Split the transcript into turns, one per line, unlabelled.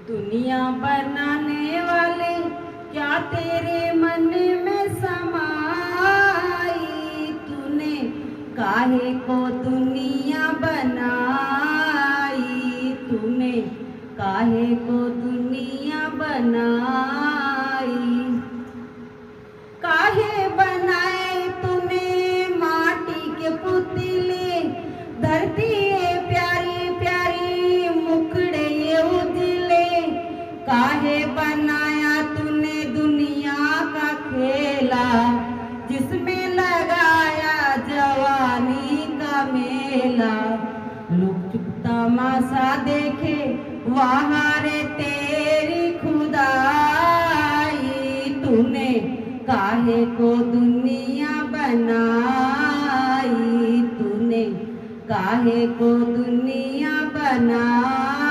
दुनिया बनाने वाले क्या तेरे मन में समाई। तूने काहे को दुनिया बनाई, तूने काहे को दुनिया बनाई। काहे बनाए तूने माटी के पुतले, धरती है प्यारी प्यारी मुखड़े ये उजले। काहे बनाया तूने दुनिया का खेला, जिसमें लगाया जवानी का मेला। लोग चुप तमाशा देखे वहाँ रे तेरी खुदाई। तूने काहे को दुनिया बनाई, तूने काहे को दुनिया बनाई।